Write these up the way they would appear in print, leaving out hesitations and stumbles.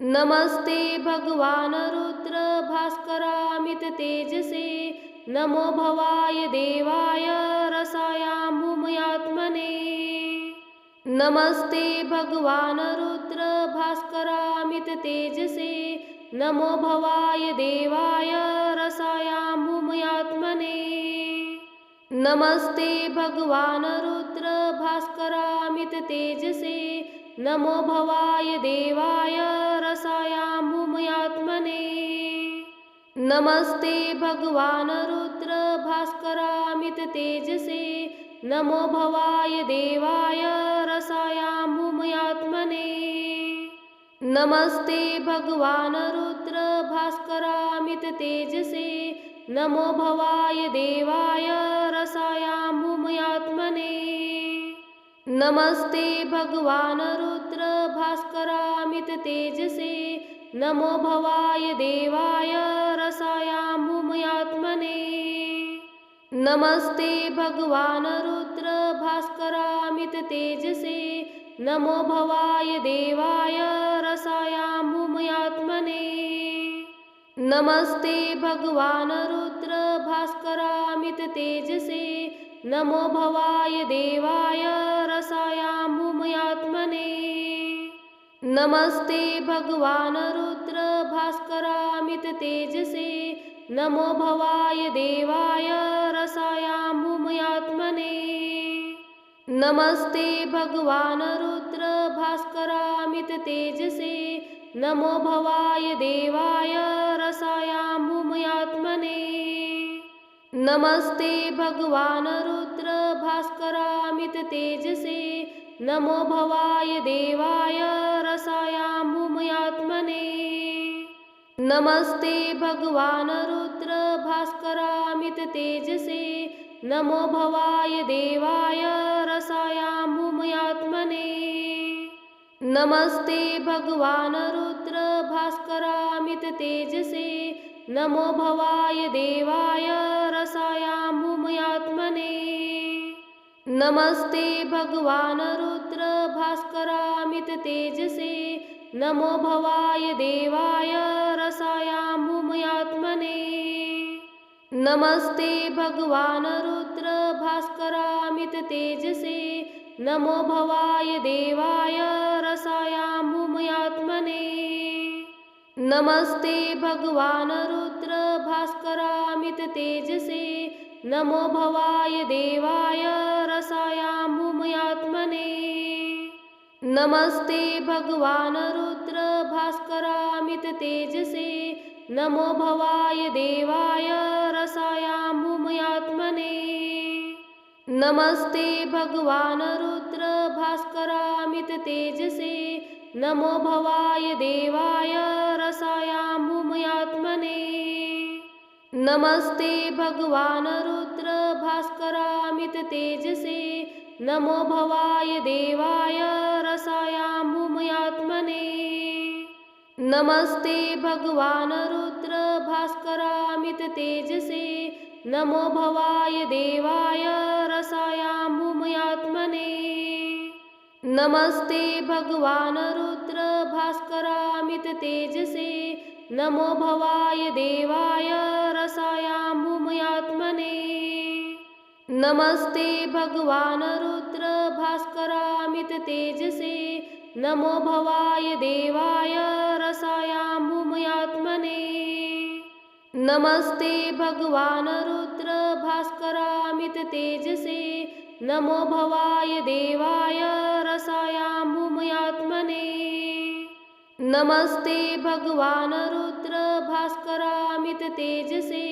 नमस्ते भगवान रुद्र भास्करामित तेजसे नमो भवाय देवाय रसायाम्भूमयात्मने। नमस्ते भगवान रुद्र भास्करामित तेजसे नमो भवाय देवाय रसायाम्भूमयात्मने। नमस्ते भगवान रुद्र भास्करामित तेजसे नमो भवाय देवाय रसायाम्भूमयात्मने। नमस्ते भगवान रुद्र भास्करामित तेजसे नमो भवाय देवाय रसायाम्भूमयात्मने। नमस्ते भगवान रुद्र भास्करामित तेजसे नमो भवाय देवाय रसायाम्भूमयात्मने। नमस्ते भगवान रुद्र भास्करामित तेजसे नमो भवाय देवाय रसायाम्भूमयात्मने। नमस्ते भगवान रुद्र भास्करामित तेजसे नमो भवाय देवाय रसायाम्भूमयात्मने। नमस्ते भगवान रुद्र भास्करामित तेजसे नमो भवाय देवाय रसायाम्भूमयात्मने। नमस्ते भगवान रुद्र भास्करामित तेजसे नमो भवाय देवाय रसायाम्भूमयात्मने। नमस्ते भगवान रुद्र भास्करामित तेजसे नमो भवाय देवाय रसायाम्भूमयात्मने। नमस्ते भगवान रुद्र भास्करामित तेजसे नमो भवाय देवाय रसायाम्भूमयात्मने। नमस्ते भगवान रुद्र भास्करामित तेजसे नमो भवाय देवाय रसायाम्भूमयात्मने। नमस्ते भगवान रुद्र भास्करामित तेजसे नमो भवाय देवाय रसायाम्भूमयात्मने। नमस्ते भगवान रुद्र भास्करामित तेजसे नमो भवाय देवाय रसायाम्भूमयात्मने। नमस्ते भगवान रुद्र भास्करामित तेजसे नमो भवाय देवाय रसायाम्भूमयात्मने। नमस्ते भगवान रुद्र भास्करामित तेजसे नमो भवाय देवाय रसायाम्भूमयात्मने। नमस्ते भगवान रुद्र भास्करामित तेजसे नमो भवाय देवाय रसायाम्भूमयात्मने। नमस्ते भगवान रुद्र भास्करामित तेजसे नमो भवाय देवाय रसायाम्भूमयात्मने। नमस्ते भगवान रुद्र भास्करामित तेजसे नमो भवाय देवाय रसायाम्भूमयात्मने। नमस्ते भगवान रुद्र भास्करामित तेजसे नमो भवाय देवाय रसायाम्भूमयात्मने। नमस्ते भगवान रुद्र भास्करामित तेजसे नमो भवाय देवाय रसायाम्भूमयात्मने। नमस्ते भगवान रुद्र भास्करामित तेजसे नमो भवाय देवाय रसायाम्भूमयात्मने। नमस्ते भगवान रुद्र भास्करामित तेजसे नमो भवाय देवाय रसायाम्भूमयात्मने। नमस्ते भगवान रुद्र भास्करामित तेजसे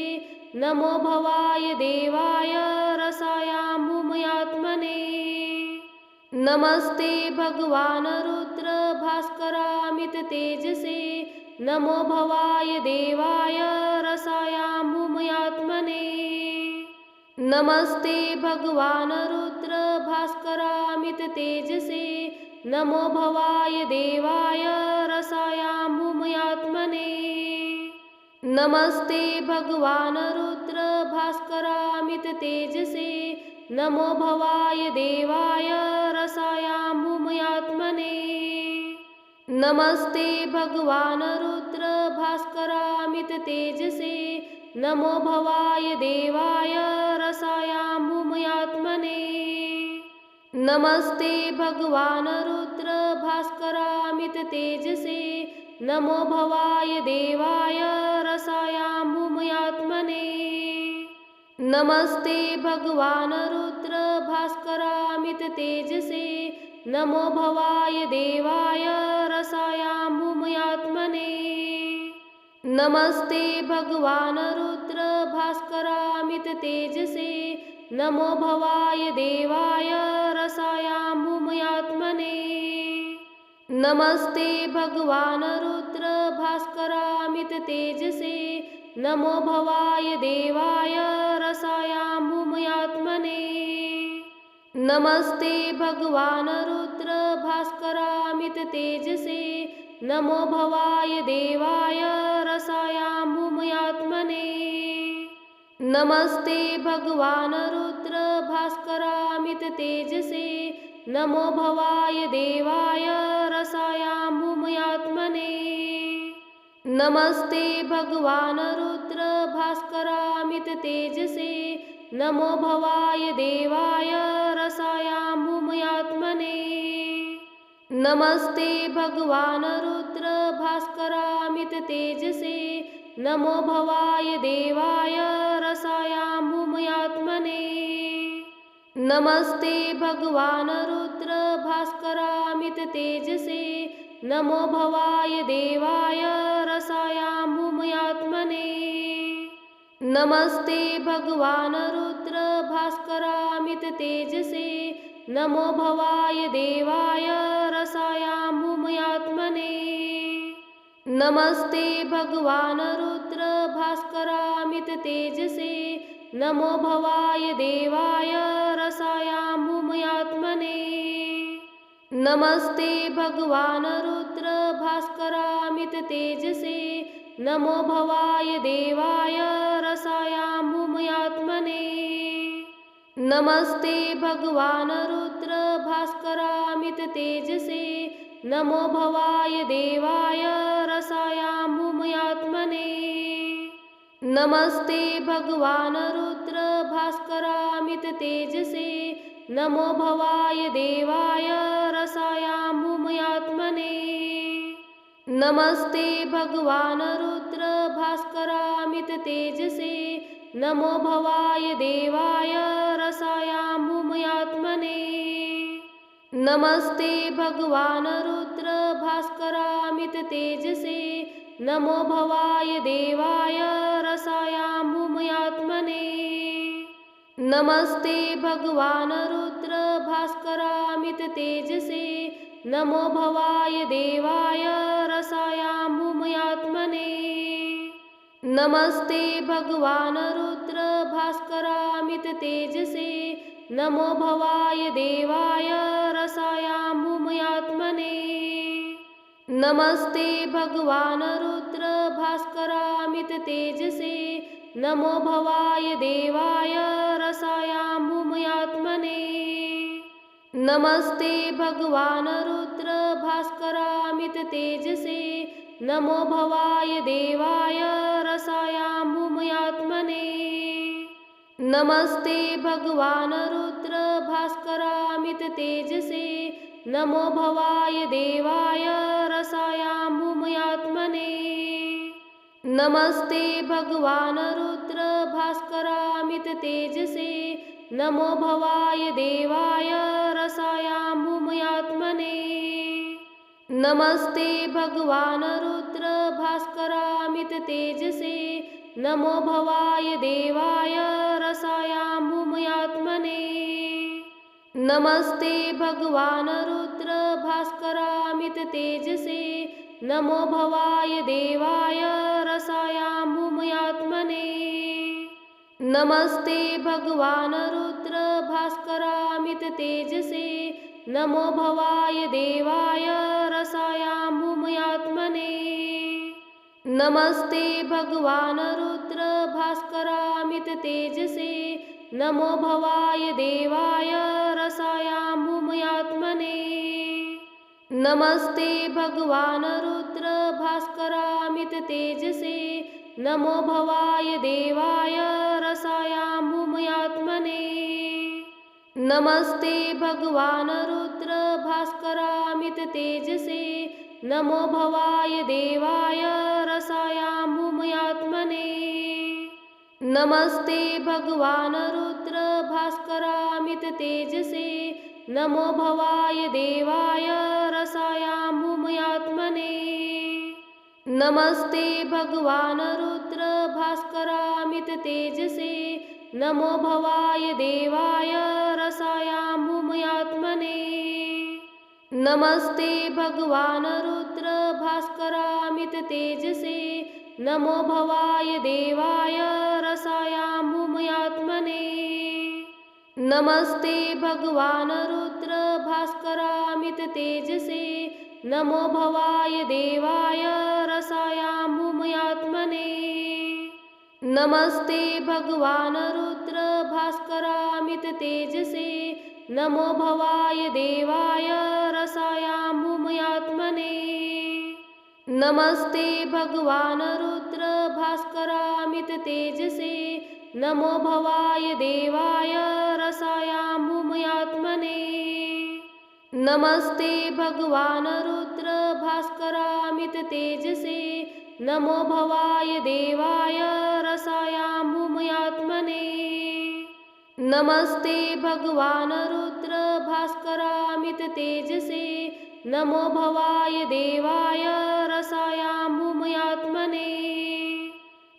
नमो भवाय देवाय रसायाम्भूमयात्मने। नमस्ते भगवान रुद्र भास्करामित तेजसे नमो भवाय देवाय रसायाम्भूमयात्मने। नमस्ते भगवान रुद्र भास्करामित तेजसे नमो भवाय देवाय रसायाम्भूमयात्मने। नमस्ते भगवान रुद्र भास्करामित तेजसे नमो भवाय देवाय रसायाम्भूमयात्मने। नमस्ते भगवान रुद्र भास्करामित तेजसे नमो भवाय देवाय रसायाम्भूमयात्मने। नमस्ते भगवान रुद्र भास्करामित तेजसे नमो भवाय देवाय रसायाम्भूमयात्मने। नमस्ते भगवान रुद्र भास्करामित तेजसे नमो भवाय देवाय रसायाम्भूमयात्मने। नमस्ते भगवान रुद्र भास्करामित तेजसे नमो भवाय देवाय रसायाम्भूमयात्मने। नमस्ते भगवान रुद्र भास्करामित तेजसे नमो भवाय देवाय रसायाम्भूमयात्मने। नमस्ते भगवान रुद्र भास्करामित तेजसे नमो भवाय देवाय रसायाम्भूमयात्मने। नमस्ते भगवान रुद्र भास्करामित तेजसे नमो भवाय देवाय रसायाम्भूमयात्मने। नमस्ते भगवान रुद्र भास्करामित तेजसे नमो भवाय देवाय रसायाम्भूमयात्मने। नमस्ते भगवान रुद्र भास्करामित तेजसे नमो भवाय देवाय रसायाम्भूमयात्मने। नमस्ते भगवान रुद्र भास्करामित तेजसे नमो भवाय देवाय रसायाम्भूमयात्मने। नमस्ते भगवान रुद्र भास्करामित तेजसे नमो भवाय देवाय रसायाम्भूमयात्मने। नमस्ते भगवान रुद्र भास्करामित तेजसे नमो भवाय देवाय रसायाम्भूमयात्मने। नमस्ते भगवान रुद्र भास्करामित तेजसे नमो भवाय देवाय रसायाम्भूमयात्मने। नमस्ते भगवान रुद्र भास्करामित तेजसे नमो भवाय देवाय रसायाम्भूमयात्मने। नमस्ते भगवान रुद्र भास्करामित तेजसे नमो भवाय देवाय रसायाम्भूमयात्मने। नमस्ते भगवान रुद्र भास्करामित तेजसे नमो भवाय देवाय रसायाम्भूमयात्मने। नमस्ते भगवान रुद्र भास्करामित तेजसे नमो भवाय देवाय रसायाम्भूमयात्मने। नमस्ते भगवान रुद्र भास्करामित तेजसे नमो भवाय देवाय रसायाम्भूमयात्मने। नमस्ते भगवान रुद्र भास्करामित तेजसे नमो भवाय देवाय रसायाम्भूमयात्मने। नमस्ते भगवान रुद्र भास्करामित तेजसे नमो भवाय देवाय रसायाम्भूमयात्मने। नमस्ते भगवान रुद्र भास्करामित तेजसे नमो भवाय देवाय रसायाम्भूमयात्मने। नमस्ते भगवान रुद्र भास्करामित तेजसे नमो भवाय देवाय रसायाम्भूमयात्मने। नमस्ते भगवान रुद्र भास्करामित तेजसे नमो भवाय देवाय रसायाम्भूमयात्मने। नमस्ते भगवान रुद्र भास्करामित तेजसे नमो भवाय देवाय रसायाम्भूमयात्मने। नमस्ते भगवान रुद्र भास्करामित तेजसे नमो भवाय देवाय रसायाम्भूमयात्मने। नमस्ते भगवान रुद्र भास्करामित तेजसे नमो भवाय देवाय रसायाम्भूमयात्मने। नमस्ते भगवान रुद्र भास्करामित तेजसे नमो भवाय देवाय रसायाम्भूमयात्मने। नमस्ते भगवान रुद्र भास्करामित तेजसे नमो भवाय देवाय रसायाम्भूमयात्मने। नमस्ते भगवान रुद्र भास्करामित तेजसे नमो भवाय देवाय रसायाम्भूमयात्मने। नमस्ते भगवान रुद्र भास्करामित तेजसे नमो भवाय देवाय रसायाम्भूमयात्मने। नमस्ते भगवान रुद्र भास्करामित तेजसे नमो भवाय देवाय रसायाम्भूमयात्मने। नमस्ते भगवान रुद्र भास्करामित तेजसे नमो भवाय देवाय रसायाम्भूमयात्मने। नमस्ते भगवान रुद्र भास्करामित तेजसे नमो भवाय देवाय रसायाम्भूमयात्मने। नमस्ते भगवान रुद्र भास्करामित तेजसे नमो भवाय देवाय रसायाम्भूमयात्मने। नमस्ते भगवान रुद्र भास्करामित तेजसे नमो भवाय देवाय रसायाम्भूमयात्मने। नमस्ते भगवान रुद्र भास्करामित तेजसे नमो भवाय देवाय रसायाम्भूमयात्मने। नमस्ते भगवान रुद्र भास्करामित तेजसे नमो भवाय देवाय रसायाम्भूमयात्मने।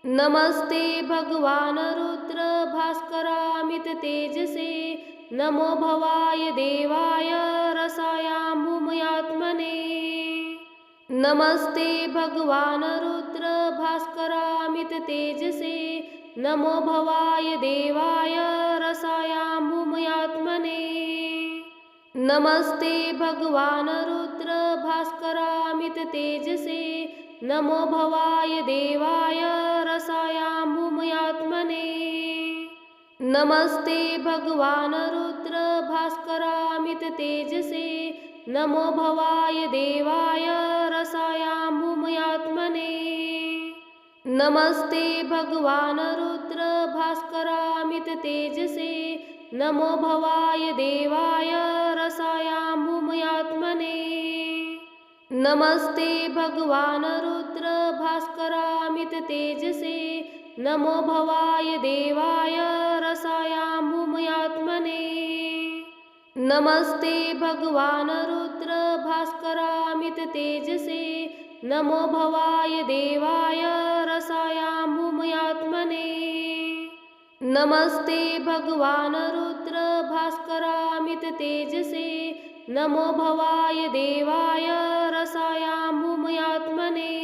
नमस्ते भगवान रुद्र भास्करामित तेजसे नमो भवाय देवाय रसायाम्भूमयात्मने। नमस्ते भगवान रुद्र भास्करामित तेजसे नमो भवाय देवाय रसायाम्भूमयात्मने। नमस्ते भगवान रुद्र भास्करामित तेजसे नमो भवाय देवाय रसायाम्भूमयात्मने। नमस्ते भगवान रुद्र भास्करामित तेजसे नमो भवाय देवाय रसायाम्भूमयात्मने। नमस्ते भगवान रुद्र भास्करामित तेजसे नमो भवाय देवाय रसायाम्भूमयात्मने। नमस्ते भगवान रुद्र भास्करामित तेजसे नमो भवाय देवाय रसायाम्भूमयात्मने। नमस्ते भगवान रुद्र भास्करामित तेजसे नमो भवाय देवाय रसायाम्भूमयात्मने। नमस्ते भगवान रुद्र भास्करामित तेजसे नमो भवाय देवाय रसायाम्भूमयात्मने।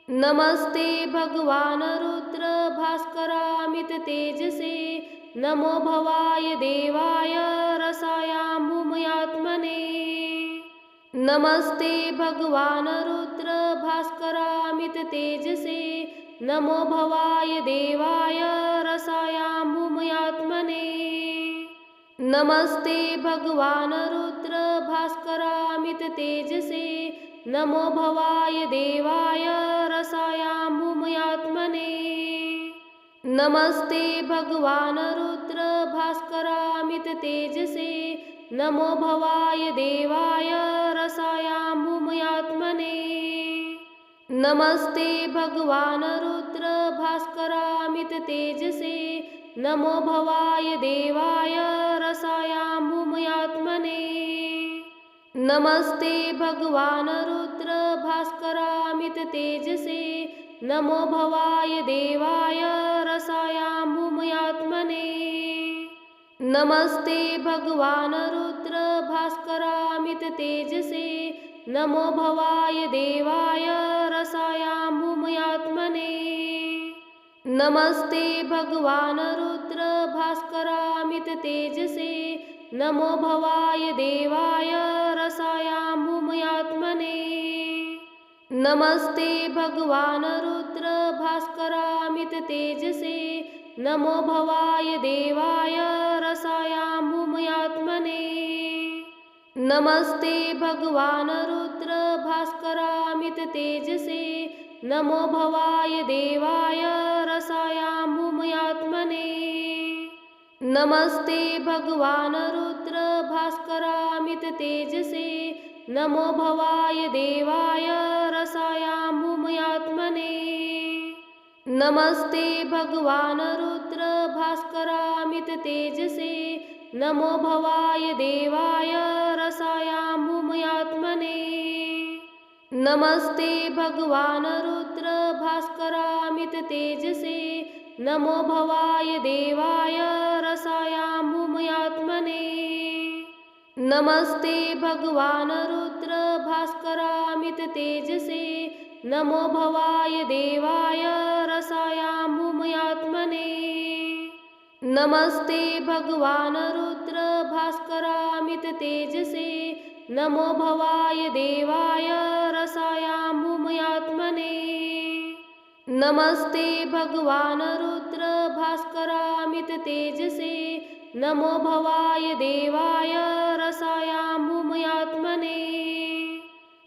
नमस्ते भगवान रुद्र भास्करामित तेजसे नमो भवाय देवाय रसायाम्भूमयात्मने। नमस्ते भगवान रुद्र भास्करामित तेजसे नमो भवाय देवाय रसायाम्भूमयात्मने। नमस्ते भगवान रुद्र भास्करामित तेजसे नमो भवाय देवाय रसायाम्भूमयात्मने। नमस्ते भगवान रुद्र भास्करामित तेजसे नमो भवाय देवाय रसायाम्भूमयात्मने। नमस्ते भगवान रुद्र भास्करामित तेजसे नमो भवाय देवाय रसायाम्भूमयात्मने। नमस्ते भगवान रुद्र भास्करामित तेजसे नमो भवाय देवाय रसायाम्भूमयात्मने। नमस्ते भगवान रुद्र भास्करामित तेजसे नमो भवाय देवाय रसायाम्भूमयात्मने। नमस्ते भगवान रुद्र भास्करामित तेजसे नमो भवाय देवाय रसायाम्भूमयात्मने। नमस्ते भगवान रुद्र भास्करामित तेजसे नमो भवाय देवाय रसायाम्भूमयात्मने। नमस्ते भगवान रुद्र भास्करामित तेजसे नमो भवाय देवाय रसायाम्भूमयात्मने। नमस्ते भगवान रुद्र भास्करामित तेजसे नमो भवाय देवाय रसायाम्भूमयात्मने। नमस्ते भगवान रुद्र भास्करामित तेजसे नमो भवाय देवाय रसायाम्भूमयात्मने। नमस्ते भगवान रुद्र भास्करामित तेजसे नमो भवाय देवाय रसायाम्भूमयात्मने। नमस्ते भगवान रुद्र भास्करामित तेजसे नमो भवाय देवाय रसायाम्भूमयात्मने। नमस्ते भगवान रुद्र भास्करामित तेजसे नमो भवाय देवाय रसायाम्भूमयात्मने। नमस्ते भगवान रुद्र भास्करामित तेजसे नमो भवाय देवाय रसायाम्भूमयात्मने।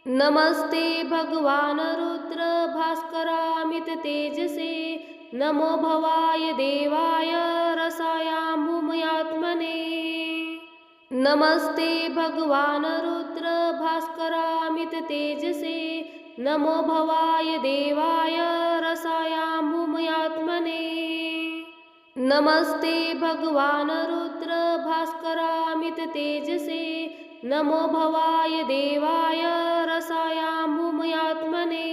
नमस्ते भगवान रुद्र भास्करामित तेजसे नमो भवाय देवाय रसायाम्भूमयात्मने। नमस्ते भगवान रुद्र भास्करामित तेजसे नमो भवाय देवाय रसायाम्भूमयात्मने। नमस्ते भगवान रुद्र भास्करामित तेजसे नमो भवाय देवाय रसायाम्भूमयात्मने।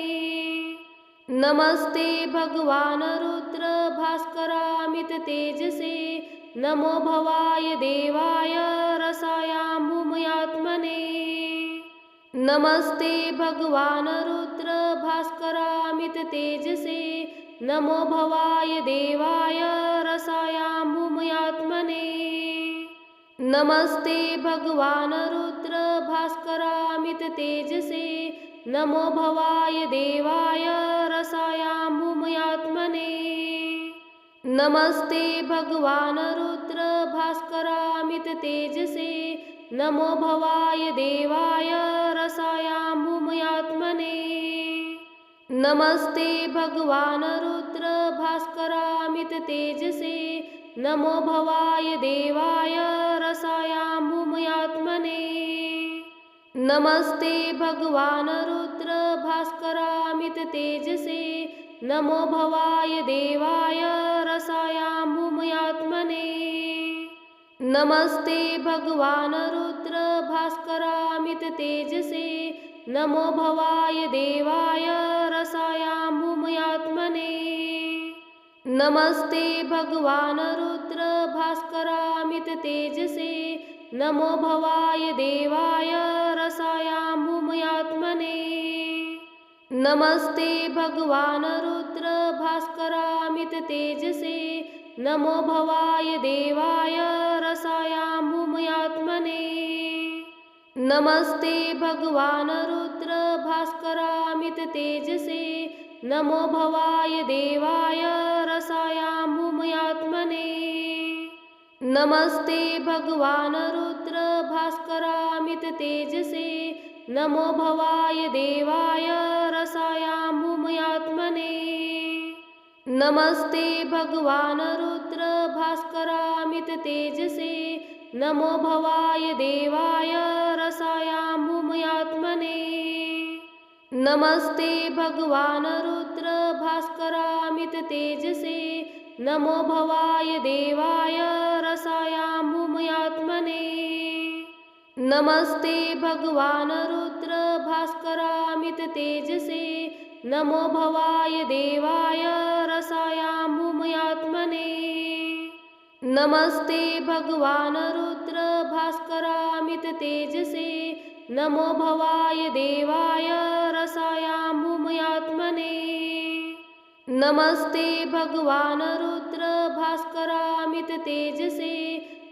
नमस्ते भगवान रुद्र भास्करामित तेजसे नमो भवाय देवाय रसायाम्भूमयात्मने। नमस्ते भगवान रुद्र भास्करामित तेजसे नमो भवाय देवाय रसायाम्भूमयात्मने। नमस्ते भगवान रुद्र भास्करामित तेजसे नमो भवाय देवाय रसायाम्भूमयात्मने। नमस्ते भगवान रुद्र भास्करामित तेजसे नमो भवाय देवाय रसायाम्भूमयात्मने। नमस्ते भगवान रुद्र भास्करामित तेजसे नमो भवाय देवाय रसायाम्भूमयात्मने। नमस्ते भगवान रुद्र भास्करामित तेजसे नमो भवाय देवाय रसायाम्भूमयात्मने। नमस्ते भगवान रुद्र भास्करामित तेजसे नमो भवाय देवाय रसायाम्भूमयात्मने। नमस्ते भगवान रुद्र भास्करामित तेजसे नमो भवाय देवाय रसायाम्भूमयात्मने। नमस्ते भगवान रुद्र भास्करामित तेजसे नमो भवाय देवाय रसायाम्भूमयात्मने। नमस्ते भगवान रुद्र भास्करामित तेजसे नमो भवाय देवाय रसायाम्भूमयात्मने। नमस्ते भगवान रुद्र भास्करामित तेजसे नमो भवाय देवाय रसायाम्भूमयात्मने। नमस्ते भगवान रुद्र भास्करामित तेजसे नमो भवाय देवाय रसायाम्भूमयात्मने। नमस्ते भगवान रुद्र भास्करामित तेजसे नमो भवाय देवाय रसायाम्भूमयात्मने। नमस्ते भगवान रुद्र भास्करामित तेजसे नमो भवाय देवाय रसायाम्भूमयात्मने। नमस्ते भगवान रुद्र भास्करामित तेजसे नमो भवाय देवाय रसायाम्भूमयात्मने। नमस्ते भगवान रुद्र भास्करामित तेजसे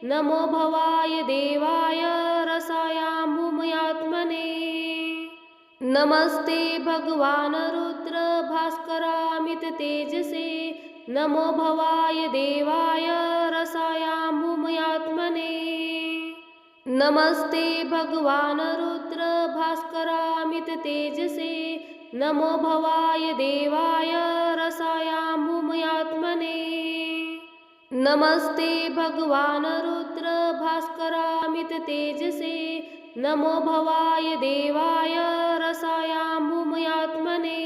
नमो भवाय देवाय रसायाम्भूमयात्मने। नमस्ते भगवान रुद्र भास्करामित तेजसे नमो भवाय देवाय रसायाम्भूमयात्मने। नमस्ते भगवान् रुद्र भास्करामित तेजसे नमो भवाय देवाय रसायाम्भूमयात्मने। नमस्ते भगवान् रुद्र भास्करामित तेजसे नमो भवाय देवाय रसायाम्भूमयात्मने।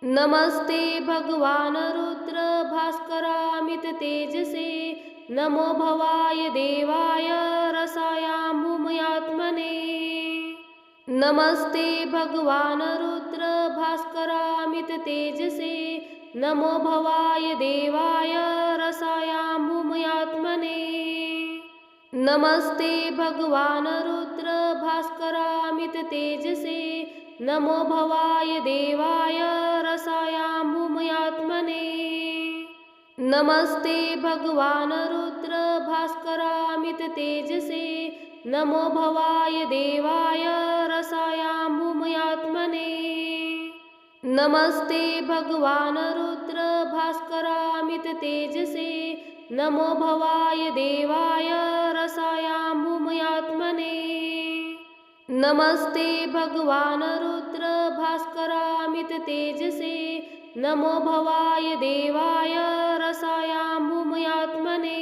नमस्ते भगवान् रुद्र भास्करामित तेजसे नमो भवाय देवाय रसायाम्भूमयात्मने। नमस्ते भगवान् रुद्र भास्करामित तेजसे नमो भवाय देवाय रसायाम्भूमयात्मने। नमस्ते भगवान् रुद्र भास्करामित तेजसे नमो भवाय देवाय रसायाम्भूमयात्मने। नमस्ते भगवान् रुद्र भास्करामित तेजसे नमो भवाय देवाय रसायाम्भूमयात्मने। नमस्ते भगवान् रुद्र भास्करामित तेजसे नमो भवाय देवाय रसायाम्भूमयात्मने। नमस्ते भगवान् रुद्र भास्करामित तेजसे नमो भवाय देवाय रसायाम्भूमयात्मने।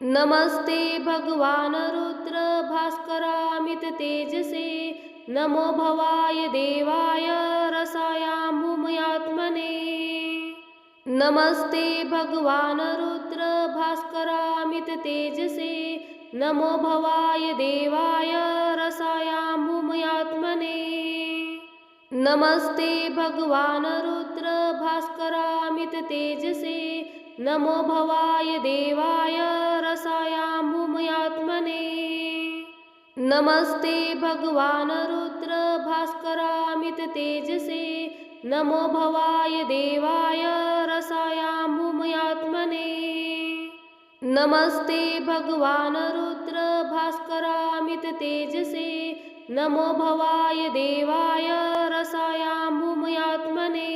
नमस्ते भगवान् रुद्र भास्करामित तेजसे नमो भवाय देवाय रसायाम्भूमयात्मने। नमस्ते भगवान् रुद्र भास्करामित तेजसे नमो भवाय देवाय रसायाम्भूमयात्मने। नमस्ते भगवान् रुद्र भास्करामित तेजसे नमो भवाय देवाय रसायाम्भूमयात्मने। नमस्ते भगवान् रुद्र भास्करामित तेजसे नमो भवाय देवाय रसायाम्भूमयात्मने। नमस्ते भगवान् रुद्र भास्करामित तेजसे नमो भवाय देवाय रसायाम्भूमयात्मने।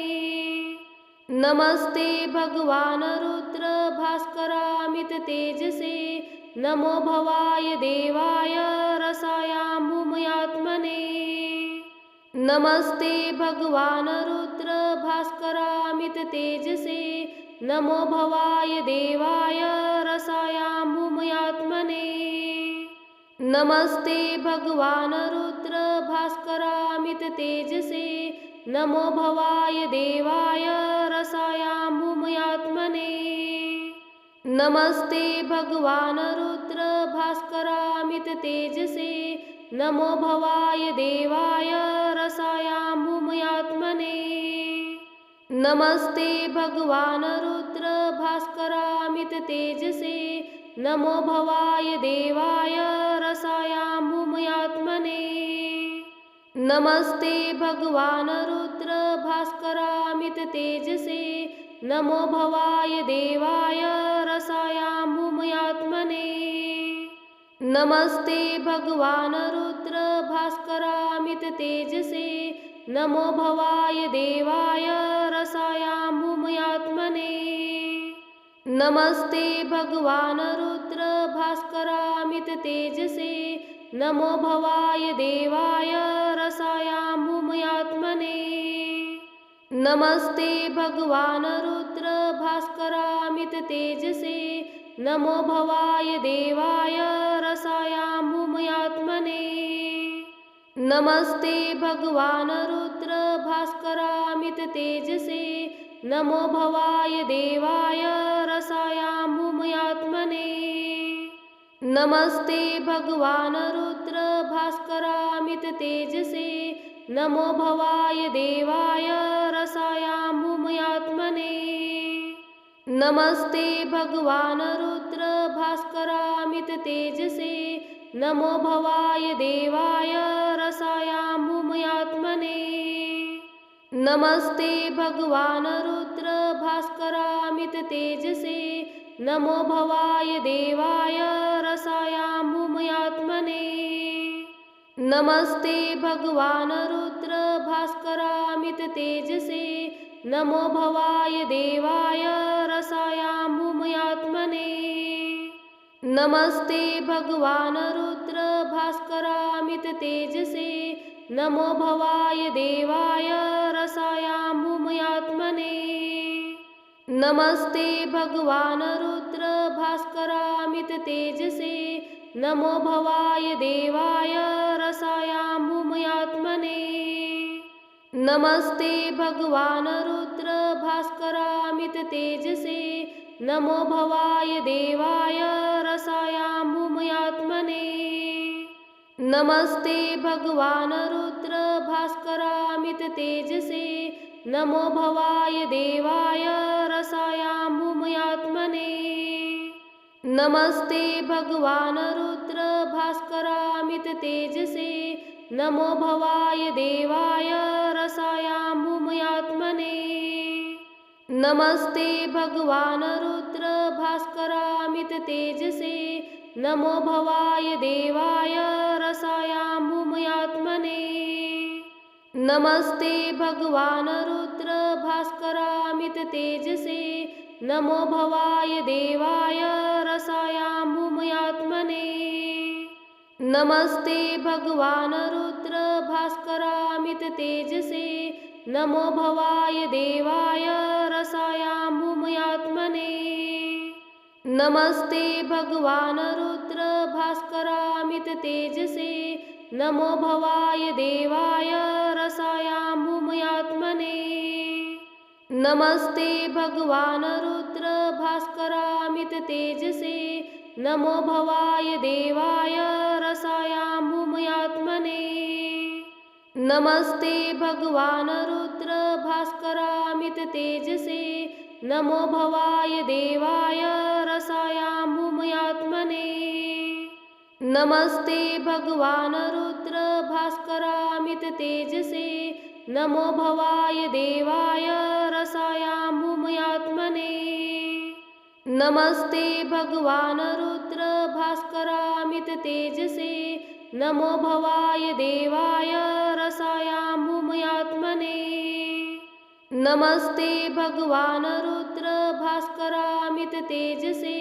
नमस्ते भगवान् रुद्र भास्करामित तेजसे नमो भवाय देवाय रसायाम्भूमयात्मने। नमस्ते भगवान् रुद्र भास्करामित तेजसे नमो भवाय देवाय रसायाम्भूमयात्मने। नमस्ते भगवान् रुद्र भास्करामित तेजसे नमो भवाय देवाय रसायाम्भूमयात्मने। नमस्ते भगवान् रुद्र भास्करामित तेजसे नमो भवाय देवाय रसायाम्भूमयात्मने। नमस्ते भगवान् रुद्र भास्करामित तेजसे नमो भवाय देवाय रसायाम्भूमयात्मने। नमस्ते भगवान् रुद्र भास्करामित तेजसे नमो भवाय देवाय रसायाम्भूमयात्मने। नमस्ते भगवान् रुद्र भास्करामित तेजसे नमो भवाय देवाय रसायाम्भूमयात्मने। नमस्ते भगवान् रुद्र भास्करामित तेजसे नमो भवाय देवाय रसायाम्भूमयात्मने। नमस्ते भगवान् रुद्र भास्करामित तेजसे नमो भवाय देवाय रसायाम्भूमयात्मने। नमस्ते भगवान् रुद्र भास्करामित तेजसे नमो भवाय देवाय रसायाम्भूमयात्मने। नमस्ते भगवान् रुद्र भास्करामित तेजसे नमो भवाय देवाय रसायाम्भूमयात्मने। नमस्ते भगवान् रुद्र भास्करामित तेजसे नमो भवाय देवाय रसायाम्भूमयात्मने। नमस्ते भगवान् रुद्र भास्करामित तेजसे नमो भवाय देवाय रसायाम्भूमयात्मने। नमस्ते भगवान् रुद्र भास्करामित तेजसे नमो भवाय देवाय रसायाम्भूमयात्मने। नमस्ते भगवान रुद्र भास्करामित तेजसे नमो भवाय देवाय रसायाम्भूमयात्मने। नमस्ते भगवान रुद्र भास्करामित तेजसे नमो भवाय देवाय रसायाम्भूमयात्मने। नमस्ते भगवान रुद्र भास्करामित तेजसे नमो भवाय देवाय रसायाम्भूमयात्मने। नमस्ते भगवान रुद्र भास्करामित तेजसे नमो भवाय देवाय रसायाम्भूमयात्मने। नमस्ते भगवान रुद्र भास्करामित तेजसे नमो भवाय देवाय रसायाम्भूमयात्मने। नमस्ते भगवान रुद्र भास्करामित तेजसे नमो भवाय देवाय रसायाम्भूमयात्मने। नमस्ते भगवान रुद्र भास्करामित तेजसे नमो भवाय देवाय रसायाम्भूमयात्मने। नमस्ते भगवान रुद्र भास्करामित तेजसे नमो भवाय देवाय रसायाम्भूमयात्मने। नमस्ते भगवान रुद्र भास्करामित तेजसे नमो भवाय देवाय रसायाम्भूमयात्मने। नमस्ते भगवान रुद्र भास्करामित तेजसे नमो भवाय देवाय रसायाम्भूमयात्मने। नमस्ते भगवान रुद्र भास्करामित तेजसे नमो भवाय देवाय रसायाम्भूमयात्मने। नमस्ते भगवान रुद्र भास्करामित तेजसे नमो भवाय देवाय रसायाम्भूमयात्मने। नमस्ते भगवान रुद्र भास्करामित तेजसे नमो भवाय देवाय रसायाम्भूमयात्मने। नमस्ते भगवान रुद्र भास्करामित तेजसे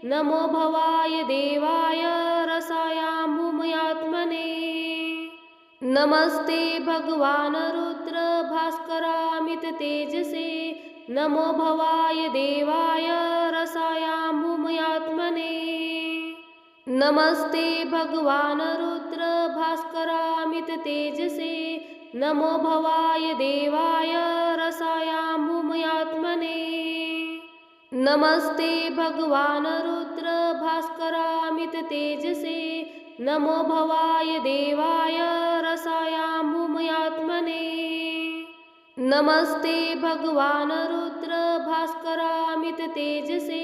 नमो भवाय देवाय रसायाम्भूमयात्मने। नमस्ते भगवान रुद्र भास्करामित तेजसे नमो भवाय देवाय रसायाम्भूमयात्मने। नमस्ते भगवान रुद्र भास्करामित तेजसे नमो भवाय देवाय रसायाम्भूमयात्मने। नमस्ते भगवान रुद्र भास्करामित तेजसे नमो भवाय देवाय रसायाम्भूमयात्मने। नमस्ते भगवान रुद्र भास्करामित तेजसे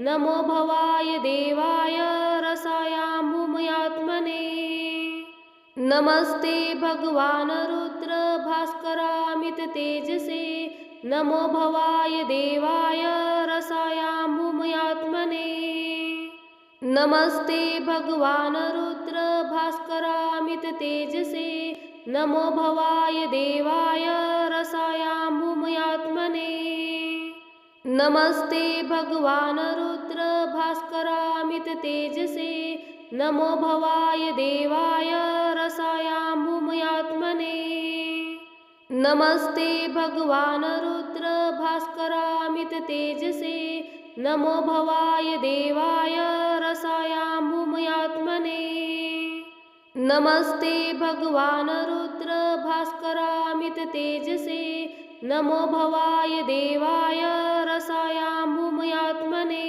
नमो भवाय देवाय रसायाम्भूमयात्मने। नमस्ते भगवान रुद्र भास्करामित तेजसे नमो भवाय देवाय रसायाम्भूमयात्मने। नमस्ते भगवान रुद्र भास्करामित तेजसे नमो भवाय देवाय रसायाम्भूमयात्मने। नमस्ते भगवान रुद्र भास्करामित तेजसे नमो भवाय देवाय रसायाम्भूमयात्मने। नमस्ते भगवान रुद्र भास्करामित तेजसे नमो भवाय देवाय रसायाम्भूमयात्मने। नमस्ते भगवान रुद्र भास्करामित तेजसे नमो भवाय देवाय रसायाम्भूमयात्मने।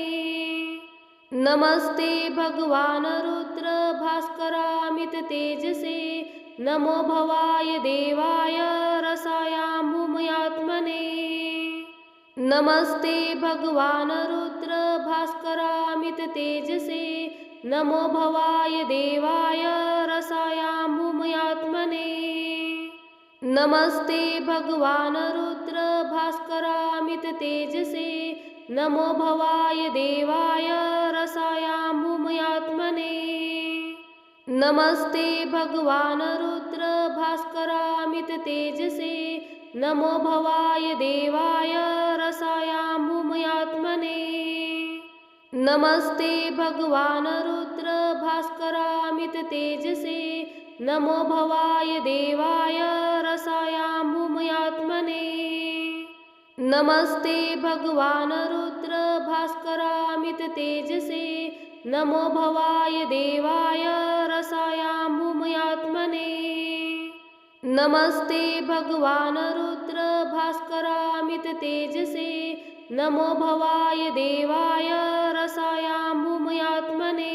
नमस्ते भगवान रुद्र भास्करामित तेजसे नमो भवाय देवाय रसायाम्भूमयात्मने। नमस्ते भगवान रुद्र भास्करामित तेजसे नमो भवाय देवाय रसायाम्भूमयात्मने। नमस्ते भगवान रुद्र भास्करामित तेजसे नमो भवाय देवाय रसायाम्भूमयात्मने। नमस्ते भगवान रुद्र भास्करामित तेजसे नमो भवाय देवाय रसायाम्भूमयात्मने। नमस्ते भगवान रुद्र भास्करामित तेजसे नमो भवाय देवाय रसायाम्भूमयात्मने। नमस्ते भगवान रुद्र भास्करामित तेजसे नमो भवाय देवाय रसायाम्भूमयात्मने। नमस्ते भगवान रुद्र भास्करामित तेजसे नमो भवाय देवाय रसायाम्भूमयात्मने।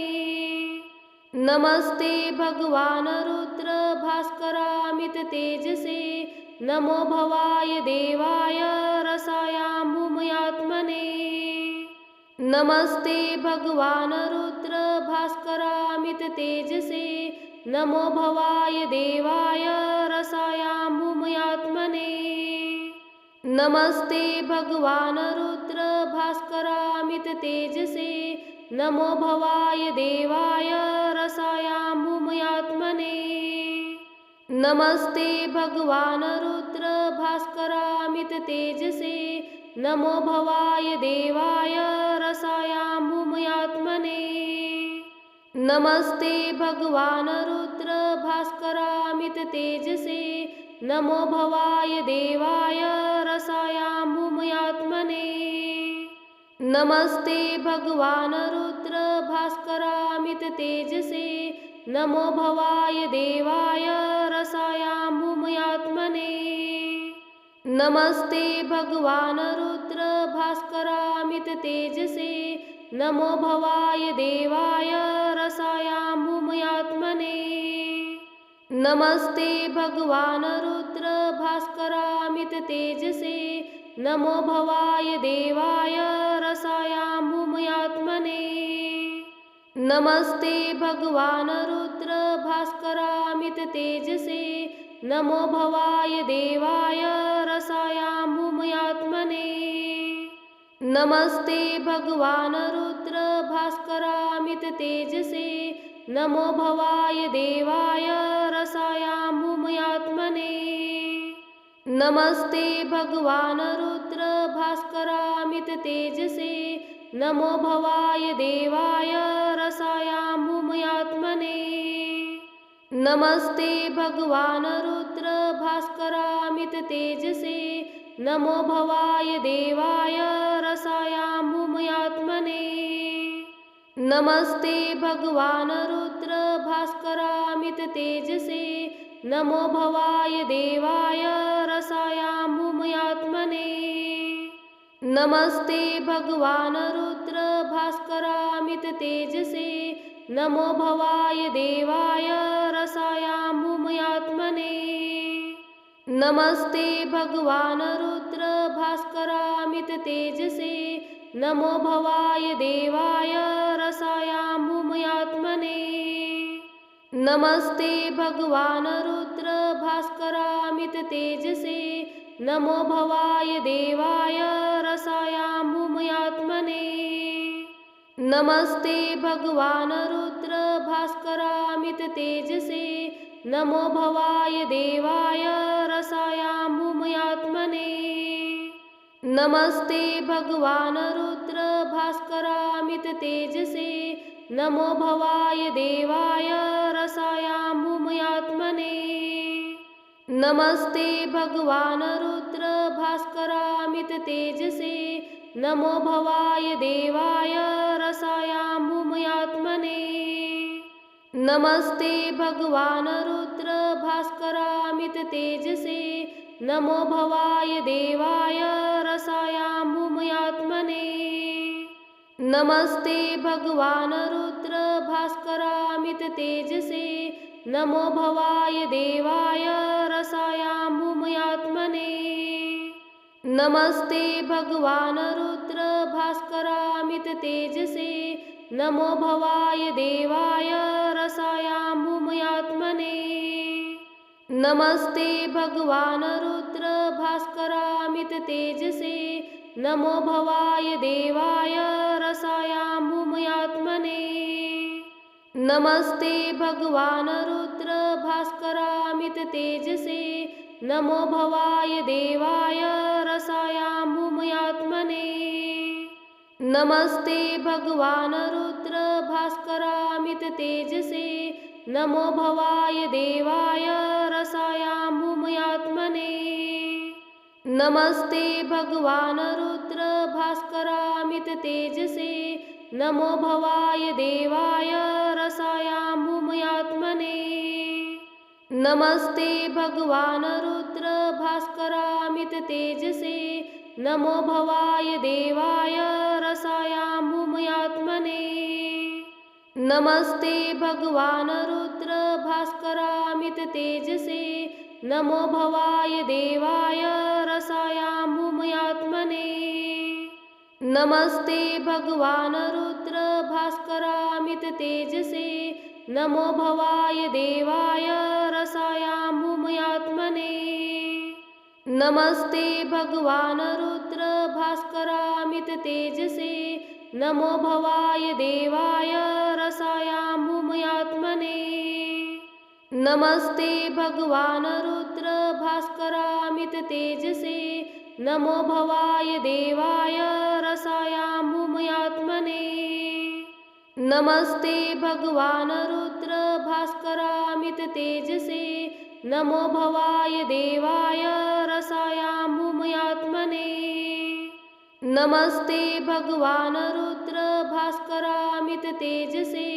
नमस्ते भगवान रुद्र भास्करामित तेजसे नमो भवाय देवाय रसायाम्भूमयात्मने। नमस्ते भगवान रुद्र भास्करामित तेजसे नमो भवाय देवाय रसायाम्भूमयात्मने। नमस्ते भगवान रुद्र भास्करामित तेजसे नमो भवाय देवाय रसायाम्भूमयात्मने। नमस्ते भगवान रुद्र भास्करामित तेजसे नमो भवाय देवाय रसायाम्भूमयात्मने। नमस्ते भगवान रुद्र भास्करामित तेजसे नमो भवाय देवाय रसायाम्भूमयात्मने। नमस्ते भगवान रुद्र भास्करामित तेजसे नमो भवाय देवाय रसायाम्भूमयात्मने। नमस्ते भगवान रुद्र भास्करामित तेजसे नमो भवाय देवाय रसायाम्भूमयात्मने। नमस्ते भगवान रुद्र भास्करामित तेजसे नमो भवाय देवाय रसायाम्भूमयात्मने। नमस्ते भगवान रुद्र भास्करामित तेजसे नमो भवाय देवाय रसायाम्भूमयात्मने। नमस्ते भगवान रुद्र भास्करामित तेजसे नमो भवाय देवाय रसायाम्भूमयात्मने। नमस्ते भगवान रुद्र भास्करामित तेजसे नमो भवाय देवाय रसायाम्भूमयात्मने। नमस्ते भगवान रुद्र भास्करामित तेजसे नमो भवाय देवाय रसायाम्भूमयात्मने। नमस्ते भगवान रुद्र भास्करामित तेजसे नमो भवाय देवाय रसायाम्भूमयात्मने। नमस्ते भगवान रुद्र भास्करामित तेजसे नमो भवाय देवाय रसायाम्भूमयात्मने। नमस्ते भगवान रुद्र भास्करामित तेजसे नमो भवाय देवाय रसायाम्भूमयात्मने। नमस्ते भगवान रुद्र भास्करामित तेजसे नमो भवाय देवाय रसायाम्भूमयात्मने। नमस्ते भगवान रुद्र भास्करामित तेजसे नमो भवाय देवाय रसायाम्भूमयात्मने। नमस्ते भगवान रुद्र भास्करामित तेजसे नमो भवाय देवाय रसायाम्भूमयात्मने। नमस्ते भगवान रुद्र भास्करामित तेजसे नमो भवाय देवाय रसायाम्भूमयात्मने। नमस्ते भगवान रुद्र भास्करामित तेजसे नमो भवाय देवाय रसायाम्भूमयात्मने। नमस्ते भगवान रुद्र भास्करामित तेजसे नमो भवाय देवाय रसायाम्भूमयात्मने। नमस्ते भगवान रुद्र भास्करामित तेजसे नमो भवाय देवाय रसायाम्भूमयात्मने। नमस्ते भगवान रुद्र भास्करामित तेजसे नमो भवाय देवाय रसायाम्भूमयात्मने। नमस्ते भगवान रुद्र भास्करामित तेजसे नमो भवाय देवाय रसायाम्भूमयात्मने। नमस्ते भगवान् रुद्र भास्करामित तेजसे नमो भवाय देवाय रसायाम्भूमयात्मने। नमस्ते भगवान् रुद्र भास्करामित तेजसे नमो भवाय देवाय रसायाम्भूमयात्मने। नमस्ते भगवान् रुद्र भास्करामित तेजसे नमो भवाय देवाय रसायाम्भूमयात्मने। नमस्ते भगवान् रुद्र भास्करामित तेजसे नमो भवाय देवाय रसायाम्भूमयात्मने। नमस्ते भगवान् रुद्र भास्करामित तेजसे नमो भवाय देवाय रसायाम्भूमयात्मने। नमस्ते भगवान् रुद्र भास्करामित तेजसे नमो भवाय देवाय रसायाम्भूमयात्मने। नमस्ते भगवान् रुद्र भास्करामित तेजसे नमो भवाय देवाय रसायाम्भूमयात्मने। नमस्ते भगवान् रुद्र भास्करामित तेजसे नमो भवाय देवाय रसायाम्भूमयात्मने। नमस्ते भगवान् रुद्र भास्करामित तेजसे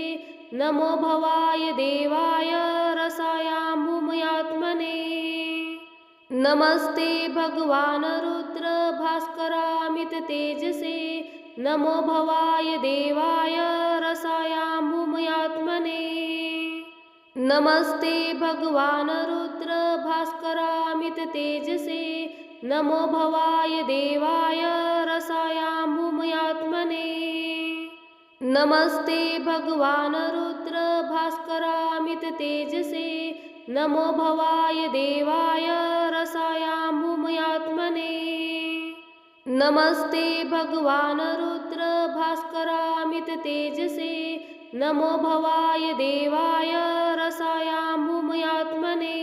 नमो भवाय देवाय रसायाम्भूमयात्मने। नमस्ते भगवान् रुद्र भास्करामित तेजसे नमो भवाय देवाय रसायाम्भूमयात्मने। नमस्ते भगवान् रुद्र भास्करामित तेजसे नमो भवाय देवाय रसायाम्भूमयात्मने। नमस्ते भगवान् रुद्र भास्करामित तेजसे नमो भवाय देवाय रसायाम्भूमयात्मने। नमस्ते भगवान् रुद्र भास्करामित तेजसे नमो भवाय देवाय रसायाम्भूमयात्मने।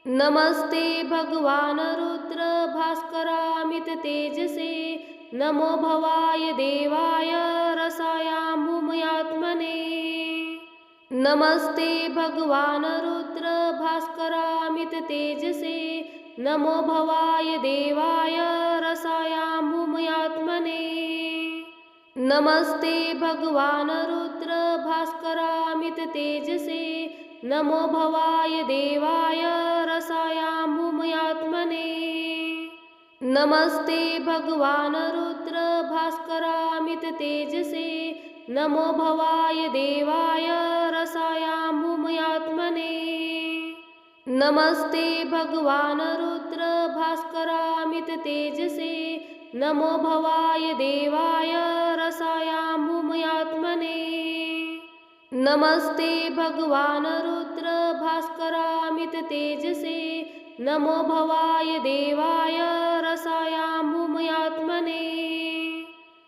नमस्ते भगवान् रुद्र भास्करामित तेजसे नमो भवाय देवाय रसायाम्भूमयात्मने। नमस्ते भगवान् रुद्र भास्करामित तेजसे नमो भवाय देवाय रसायाम्भूमयात्मने। नमस्ते भगवान् रुद्र भास्करामित तेजसे नमो भवाय देवाय रसायाम्भूमयात्मने। नमस्ते भगवान् रुद्र भास्करामित तेजसे नमो भवाय देवाय रसायाम्भूमयात्मने। नमस्ते भगवान् रुद्र भास्करामित तेजसे नमो भवाय देवाय रसायाम्भूमयात्मने। नमस्ते भगवान् रुद्र भास्करामित तेजसे नमो भवाय देवाय रसायाम्भूमयात्मने।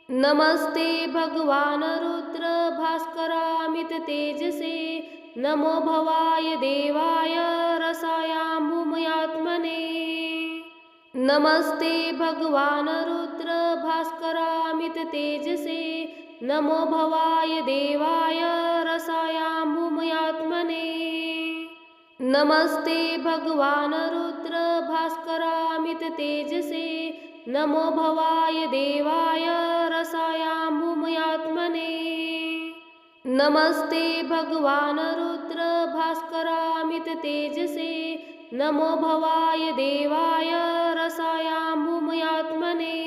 नमस्ते भगवान् रुद्र भास्करामित तेजसे नमो भवाय देवाय रसायाम्भूमयात्मने। नमस्ते भगवान् रुद्र भास्करामित तेजसे नमो भवाय देवाय रसायाम्भूमयात्मने। नमस्ते भगवान् रुद्र भास्करामित तेजसे नमो भवाय देवाय रसायाम्भूमयात्मने। नमस्ते भगवान् रुद्र भास्करामित तेजसे नमो भवाय देवाय रसायाम्भूमयात्मने।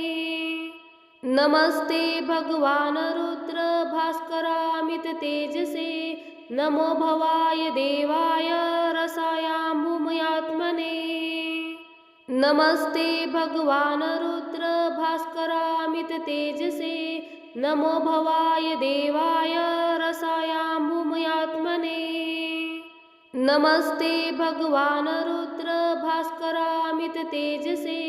नमस्ते भगवान् रुद्र भास्करामित तेजसे नमो भवाय देवाय रसायाम्भूमयात्मने। नमस्ते भगवान् रुद्र भास्करामित तेजसे नमो भवाय देवाय रसायाम्भूमयात्मने। नमस्ते भगवान् रुद्र भास्करामित तेजसे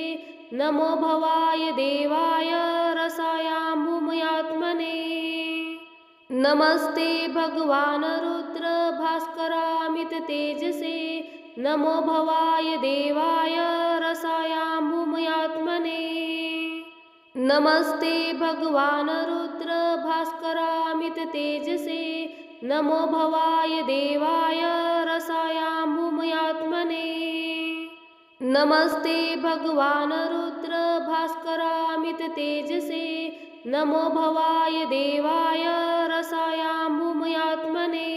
नमो भवाय देवाय रसायाम्भूमयात्मने। नमस्ते भगवान् रुद्र भास्करामित तेजसे नमो भवाय देवाय रसायाम्भूमयात्मने। नमस्ते भगवान रुद्र भास्करामित तेजसे नमो भवाय देवाय रसायाम्भूमयात्मने। नमस्ते भगवान रुद्र भास्करामित तेजसे नमो भवाय देवाय रसायाम्भूमयात्मने।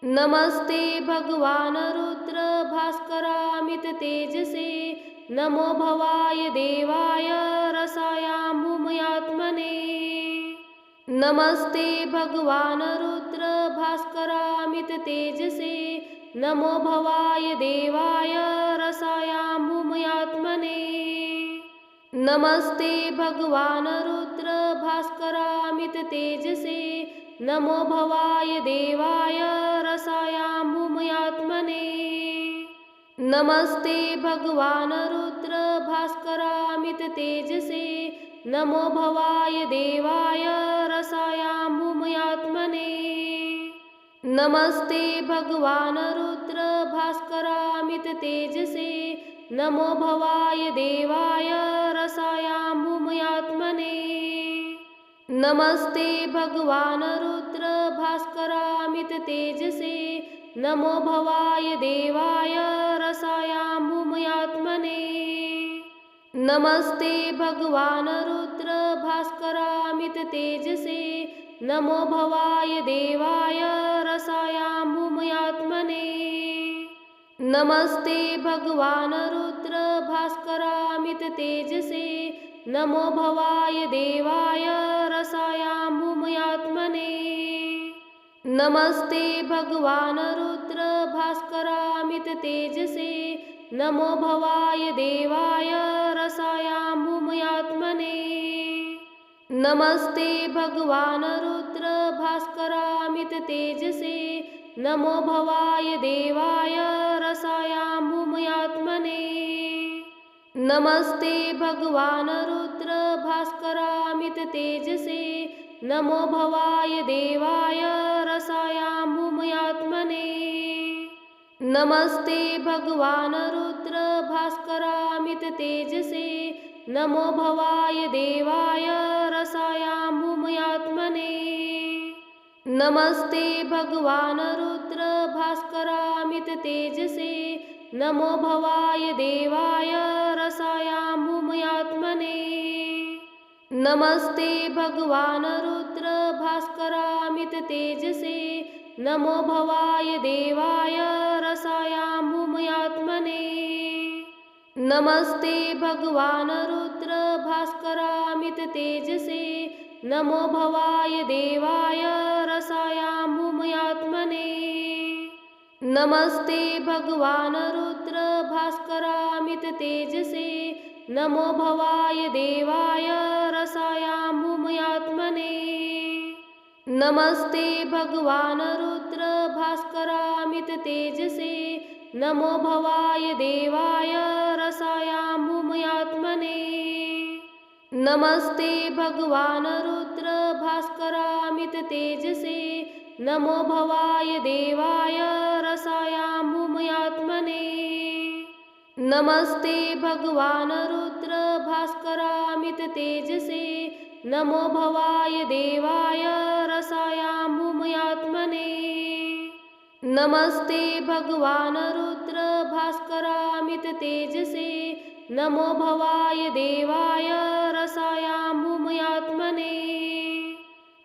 नमस्ते भगवान रुद्र भास्करामित तेजसे नमो भवाय देवाय रसायाम्भूमयात्मने। नमस्ते भगवान रुद्र भास्करामित तेजसे नमो भवाय देवाय रसायाम्भूमयात्मने। नमस्ते भगवान रुद्र भास्करामित तेजसे नमो भवाय देवाय रसायाम्भूमयात्मने। नमस्ते भगवान रुद्र भास्करामित तेजसे नमो भवाय देवाय रसायाम्भूमयात्मने। नमस्ते भगवान रुद्र भास्करामित तेजसे नमो भवाय देवाय रसायाम्भूमयात्मने। नमस्ते भगवान रुद्र भास्करामित तेजसे नमो भवाय देवाय रसायाम्भूमयात्मने। नमस्ते भगवान रुद्र भास्करामित तेजसे नमो भवाय देवाय रसायाम्भूमयात्मने। नमस्ते भगवान रुद्र भास्करामित तेजसे नमो भवाय देवाय रसायाम्भूमयात्मने। नमस्ते भगवान रुद्र भास्करामित तेजसे नमो भवाय देवाय रसायाम्भूमयात्मने। नमस्ते भगवान रुद्र भास्करामित तेजसे नमो भवाय देवाय रसायाम्भूमयात्मने। नमस्ते भगवान रुद्र भास्करामित तेजसे नमो भवाय देवाय रसायाम्भूमयात्मने। नमस्ते भगवान रुद्र भास्करामित तेजसे नमो भवाय देवाय रसायाम्भूमयात्मने। नमस्ते भगवान रुद्र भास्करामित तेजसे नमो भवाय देवाय रसायाम्भूमयात्मने। नमस्ते भगवान रुद्र भास्करामित तेजसे नमो भवाय देवाय रसायाम्भूमयात्मने। नमस्ते भगवान रुद्र भास्करामित तेजसे नमो भवाय देवाय रसायाम्भूमयात्मने। नमस्ते भगवान रुद्र भास्करामित तेजसे नमो भवाय देवाय रसायाम्भूमयात्मने। नमस्ते भगवान रुद्र भास्करामित तेजसे नमो भवाय देवाय रसायाम्भूमयात्मने। नमस्ते भगवान रुद्र भास्करामित तेजसे नमो भवाय देवाय रसायाम्भूमयात्मने। नमस्ते भगवान रुद्र भास्करामित तेजसे नमो भवाय देवाय रसायाम्भूमयात्मने। नमस्ते भगवान रुद्र भास्करामित तेजसे नमो भवाय देवाय रसायाम्भूमयात्मने।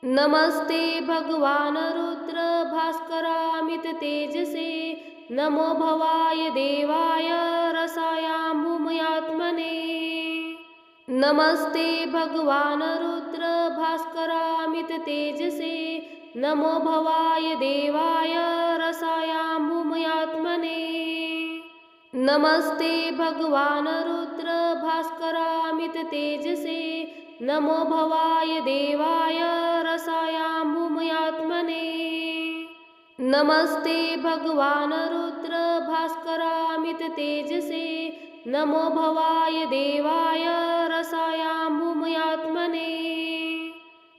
नमस्ते भगवान रुद्र भास्करामित तेजसे नमो भवाय देवाय रसायाम्भूमयात्मने। नमस्ते भगवान रुद्र भास्करामित तेजसे नमो भवाय देवाय रसायाम्भूमयात्मने। नमस्ते भगवान रुद्र भास्करामित तेजसे नमो भवाय देवाय रसायाम्भूमयात्मने। नमस्ते भगवान रुद्र भास्करामित तेजसे नमो भवाय देवाय रसायाम्भूमयात्मने।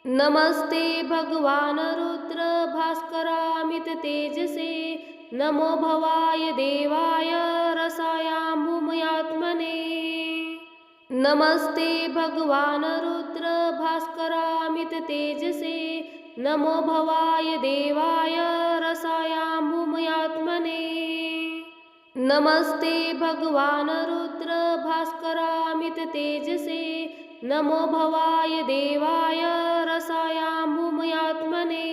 नमस्ते भगवान रुद्र भास्करामित तेजसे नमो भवाय देवाय रसायाम्भूमयात्मने। नमस्ते भगवान रुद्र भास्करामित तेजसे नमो भवाय देवाय रसायाम्भूमयात्मने। नमस्ते भगवान रुद्र भास्करामित तेजसे नमो भवाय देवाय रसायाम्भूमयात्मने।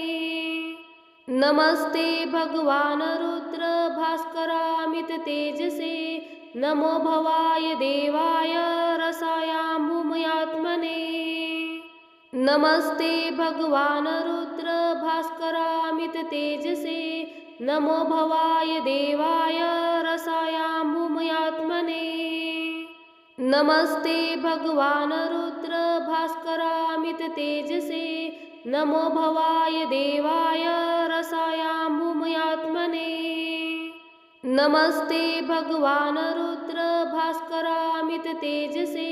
नमस्ते भगवान रुद्र भास्करामित तेजसे नमो भवाय देवाय रसायाम्भूमयात्मने। नमस्ते भगवान रुद्र भास्करामित तेजसे नमो भवाय देवाय रसायाम्भूमयात्मने। नमस्ते भगवान रुद्र भास्करामित तेजसे नमो भवाय देवाय रसायाम्भूमयात्मने। नमस्ते भगवान रुद्र भास्करामित तेजसे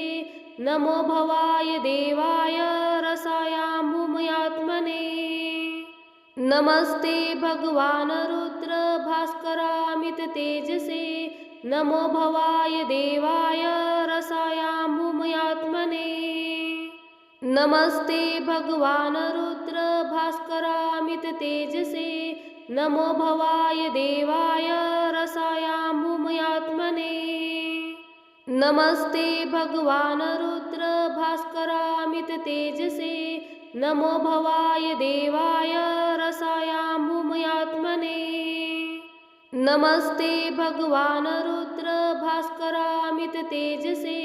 नमो भवाय देवाय रसायाम्भूमयात्मने। नमस्ते भगवान रुद्र भास्करामित तेजसे नमो भवाय देवाय रसायाम्भूमयात्मने। नमस्ते भगवान रुद्र भास्करामित तेजसे नमो भवाय देवाय रसायाम्भूमयात्मने। नमस्ते भगवान रुद्र भास्करामित तेजसे नमो भवाय देवाय रसायाम्भूमयात्मने। नमस्ते भगवान रुद्र भास्करामित तेजसे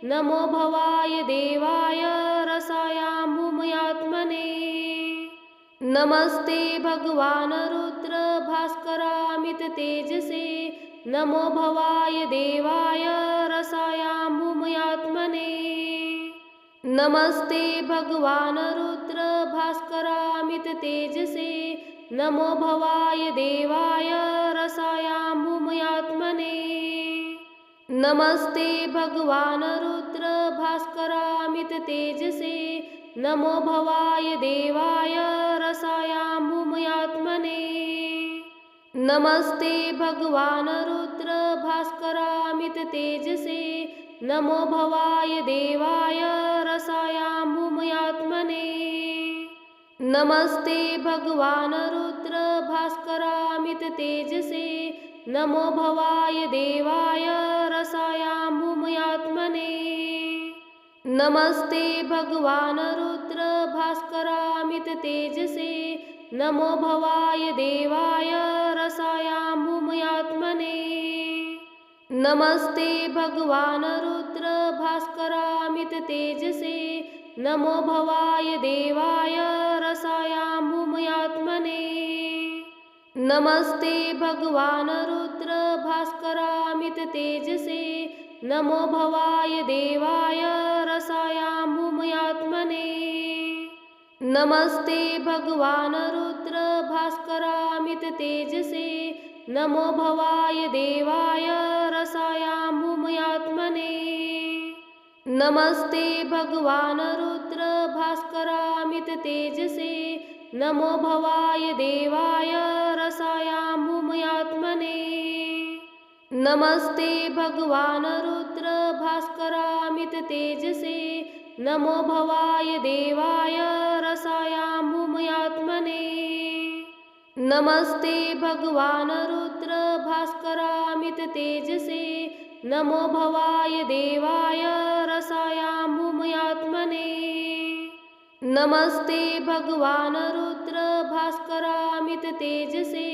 नमो भवाय देवाय रसायाम्भूमयात्मने। नमस्ते भगवान रुद्र भास्करामित तेजसे नमो भवाय देवाय रसायाम्भूमयात्मने। नमस्ते भगवान रुद्र भास्करामित तेजसे नमो भवाय देवाय रसायाम्भूमयात्मने। नमस्ते भगवान रुद्र भास्करामित तेजसे नमो भवाय देवाय रसायाम्भूमयात्मने। नमस्ते भगवान रुद्र भास्करामित तेजसे नमो भवाय देवाय रसायाम्भूमयात्मने। नमस्ते भगवान रुद्र भास्करामित तेजसे नमो भवाय देवाय रसायाम्भूमयात्मने। नमस्ते भगवान रुद्र भास्करामित तेजसे नमो भवाय देवाय रसायाम्भूमयात्मने। नमस्ते भगवान रुद्र भास्करामित तेजसे नमो भवाय देवाय रसायाम्भूमयात्मने। नमस्ते भगवान रुद्र भास्करामित तेजसे नमो भवाय देवाय रसायाम्भूमयात्मने। नमस्ते भगवान रुद्र भास्करामित तेजसे नमो भवाय देवाय रसायाम्भूमयात्मने। नमस्ते भगवान रुद्र भास्करामित तेजसे नमो भवाय देवाय रसायाम्भूमयात्मने। नमस्ते भगवान रुद्र भास्करामित तेजसे नमो भवाय देवाय रसायाम्भूमयात्मने। नमस्ते भगवान रुद्र भास्करामित तेजसे नमो भवाय देवाय रसायाम्भूमयात्मने। नमस्ते भगवान रुद्र भास्करामित तेजसे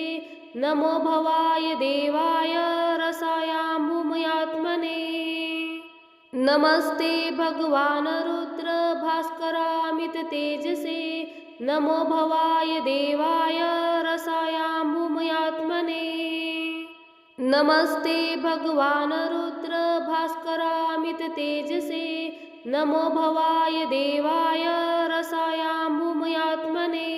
नमो भवाय देवाय रसायाम्भूमयात्मने। नमस्ते भगवान रुद्र भास्करामित तेजसे नमो भवाय देवाय रसायाम्भूमयात्मने। नमस्ते भगवान रुद्र भास्करामित तेजसे नमो भवाय देवाय रसायाम्भूमयात्मने।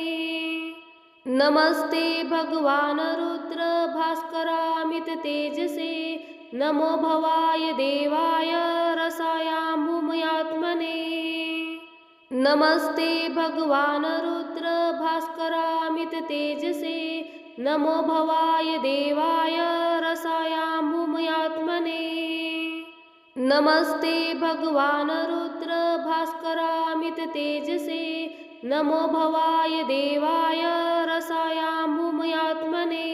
नमस्ते भगवान रुद्र भास्करामित तेजसे नमो भवाय देवाय रसायाम्भूमयात्मने। नमस्ते भगवान रुद्र भास्करामित तेजसे नमो भवाय देवाय रसायाम्भूमयात्मने। नमस्ते भगवान रुद्र भास्करामित तेजसे नमो भवाय देवाय रसायाम्भूमयात्मने।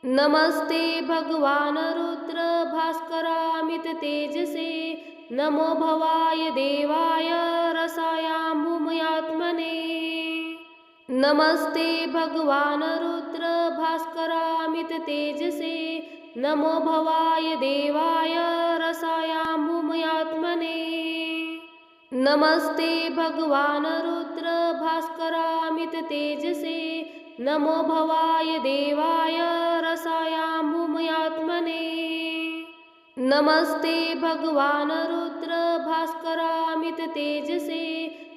नमस्ते भगवान रुद्र भास्करामित तेजसे नमो भवाय देवाय रसायाम्भूमयात्मने। नमस्ते भगवान रुद्र भास्करामित तेजसे नमो भवाय देवाय रसायाम्भूमयात्मने। नमस्ते भगवान रुद्र भास्करामित तेजसे नमो भवाय देवाय रसायाम्भूमयात्मने। नमस्ते भगवान रुद्र भास्करामित तेजसे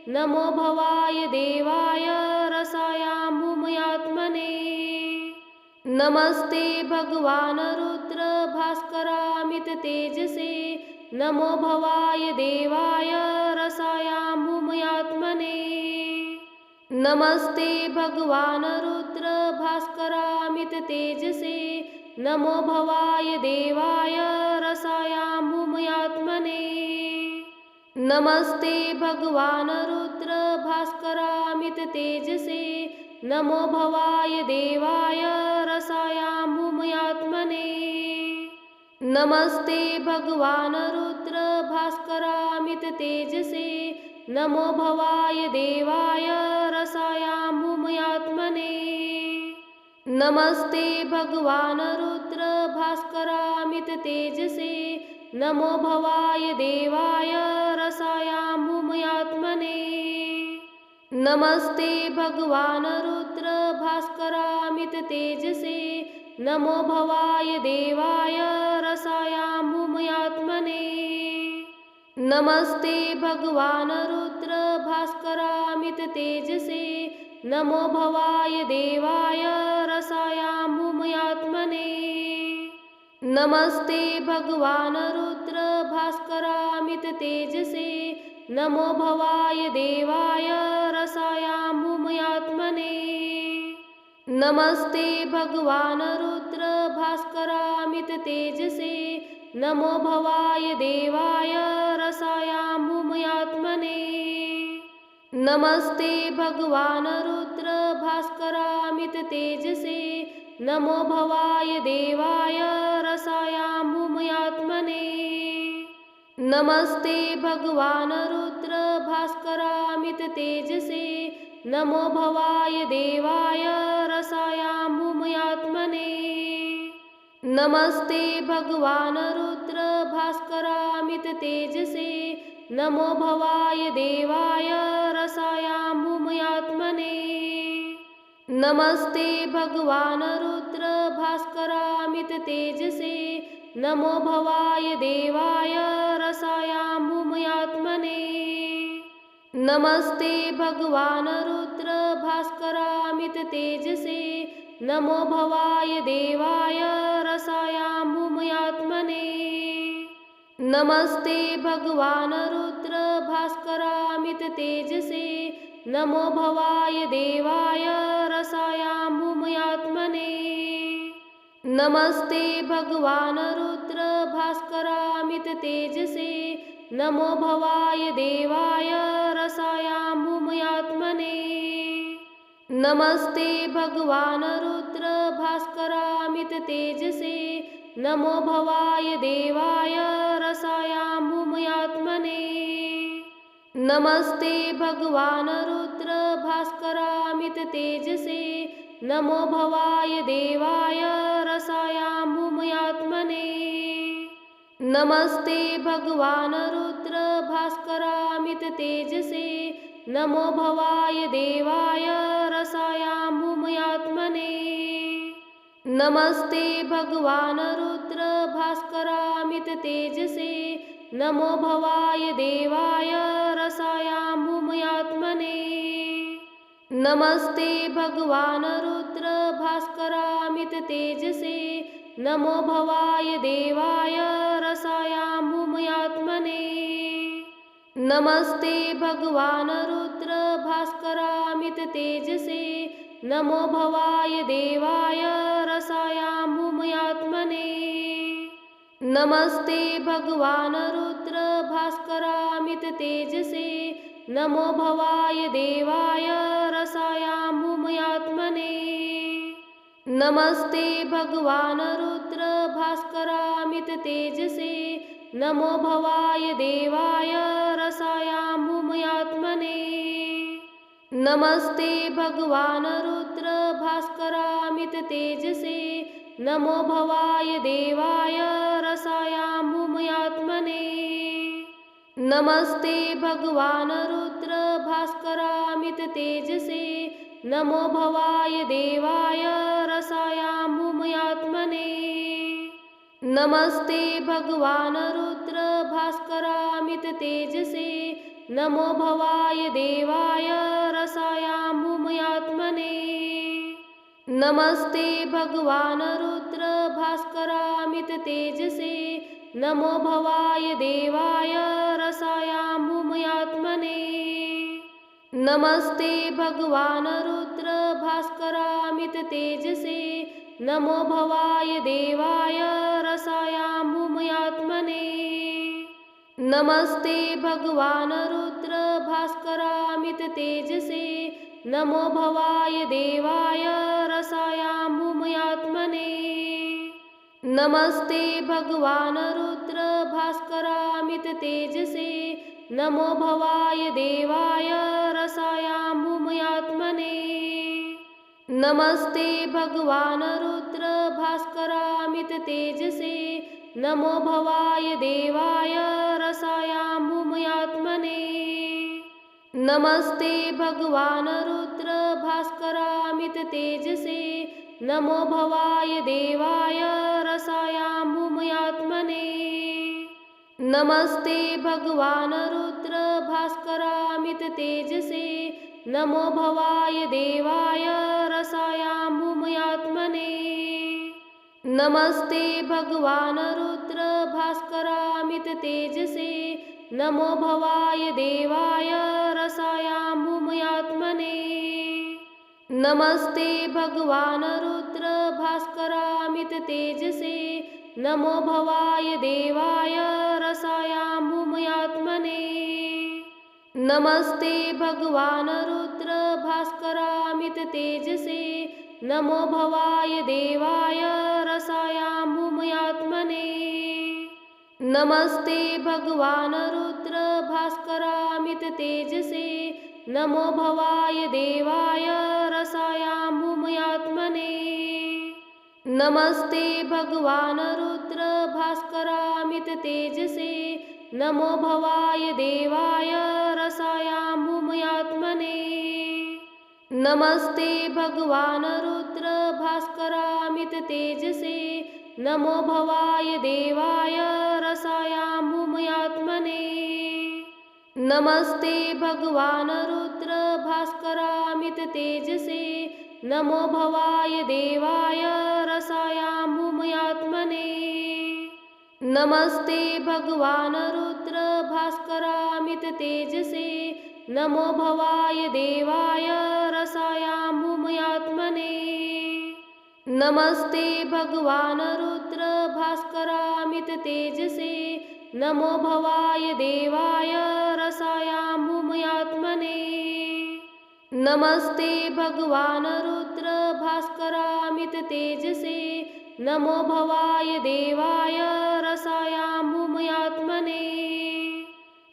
नमो भवाय देवाय रसायाम्भूमयात्मने। नमस्ते भगवान रुद्र भास्करामित तेजसे नमो भवाय देवाय रसायाम्भूमयात्मने। नमस्ते भगवान रुद्र भास्करामित तेजसे नमो भवाय देवाय रसायाम्भूमयात्मने। नमस्ते भगवान रुद्र भास्करामित तेजसे नमो भवाय देवाय रसायाम्भूमयात्मने। नमस्ते भगवान रुद्र भास्करामित तेजसे नमो भवाय देवाय रसायाम्भूमयात्मने। नमस्ते भगवान रुद्र भास्करामित तेजसे नमो भवाय देवाय रसायाम्भूमयात्मने। नमस्ते भगवान रुद्र भास्करामित तेजसे नमो भवाय देवाय रसायाम्भूमयात्मने। नमस्ते भगवान रुद्र भास्करामित तेजसे नमो भवाय देवाय रसायाम्भूमयात्मने। नमस्ते भगवान रुद्र भास्करामित तेजसे नमो भवाय देवाय रसायाम्भूमयात्मने। नमस्ते भगवान रुद्र भास्करामित तेजसे नमो भवाय देवाय रसायाम्भूमयात्मने। नमस्ते भगवान रुद्र भास्करामित तेजसे नमो भवाय देवाय रसायाम्भूमयात्मने। नमस्ते भगवान रुद्र भास्करामित तेजसे नमो भवाय देवाय रसायाम्भूमयात्मने। नमस्ते भगवान रुद्र भास्करामित तेजसे नमो भवाय देवाय रसायाम्भूमयात्मने। नमस्ते भगवान रुद्र भास्करामित तेजसे नमो भवाय देवाय रसायाम्भूमयात्मने। नमस्ते भगवान रुद्र भास्करामित तेजसे नमो भवाय देवाय रसायाम्भूमयात्मने। नमस्ते भगवान रुद्र भास्करामित तेजसे नमो भवाय देवाय रसायाम्भूमयात्मने। नमस्ते भगवान रुद्र भास्करामित तेजसे नमो भवाय देवाय रसायाम्भूमयात्मने। नमस्ते भगवान रुद्र भास्करामित तेजसे नमो भवाय देवाय रसायाम्भूमयात्मने। नमस्ते भगवान रुद्र भास्करामित तेजसे नमो भवाय देवाय रसायाम्भूमयात्मने। नमस्ते भगवान रुद्र भास्करामित तेजसे नमो भवाय देवाय रसायाम्भूमयात्मने। नमस्ते भगवान रुद्र भास्करामित तेजसे नमो भवाय देवाय रसायाम्भूमयात्मने। नमस्ते भगवान रुद्र भास्करामित तेजसे नमो भवाय देवाय रसायाम्भूमयात्मने। नमस्ते भगवान रुद्र भास्करामित तेजसे नमो भवाय देवाय रसायाम्भूमयात्मने। नमस्ते भगवान रुद्र भास्करामित तेजसे नमो भवाय देवाय रसायाम्भूमयात्मने। नमस्ते भगवान रुद्र भास्करामित तेजसे नमो भवाय देवाय रसायाम्भूमयात्मने। नमस्ते भगवान रुद्र भास्करामित तेजसे नमो भवाय देवाय रसायाम्भूमयात्मने। नमस्ते भगवान रुद्र भास्करामित तेजसे नमो भवाय देवाय रसायाम्भूमयात्मने। नमस्ते भगवान रुद्र भास्करामित तेजसे नमो भवाय देवाय रसायाम्भूमयात्मने। नमस्ते भगवान रुद्र भास्करामित तेजसे नमो भवाय देवाय रसायाम्भूमयात्मने। नमस्ते भगवान रुद्र भास्करामित तेजसे नमो भवाय देवाय रसायाम्भूमयात्मने। नमस्ते भगवान रुद्र भास्करामित तेजसे नमो भवाय देवाय रसायाम्भूमयात्मने। नमस्ते भगवान रुद्र भास्करामित तेजसे नमो भवाय देवाय रसायाम्भूमयात्मने। नमस्ते भगवान रुद्र भास्करामित तेजसे नमो भवाय देवाय रसायाम्भूमयात्मने। नमस्ते भगवान रुद्र भास्करामित तेजसे नमो भवाय देवाय रसायाम्भूमयात्मने। नमस्ते भगवान रुद्र भास्करामित तेजसे नमो भवाय देवाय रसायाम्भूमयात्मने। नमस्ते भगवान रुद्र भास्करामित तेजसे नमो भवाय देवाय रसायाम्भूमयात्मने। नमस्ते भगवान रुद्र भास्करामित तेजसे नमो भवाय देवाय रसायाम्भूमयात्मने। नमस्ते भगवान रुद्र भास्करामित तेजसे नमो भवाय देवाय रसायाम्भूमयात्मने। नमस्ते भगवान रुद्र भास्करामित तेजसे नमो भवाय देवाय रसायाम्भूमयात्मने। नमस्ते भगवान रुद्र भास्करामित तेजसे नमो भवाय देवाय रसायाम्भूमयात्मने। नमस्ते भगवान रुद्र भास्करामित तेजसे नमो भवाय देवाय रसायाम्भूमयात्मने। नमस्ते भगवान रुद्र भास्करामित तेजसे नमो भवाय देवाय रसायाम्भूमयात्मने। नमस्ते भगवान रुद्र भास्करामित तेजसे नमो भवाय देवाय रसायाम्भूमयात्मने। नमस्ते भगवान रुद्र भास्करामित तेजसे नमो भवाय देवाय रसायाम्भूमयात्मने। नमस्ते भगवान रुद्र भास्करामित तेजसे नमो भवाय देवाय रसायाम्भूमयात्मने।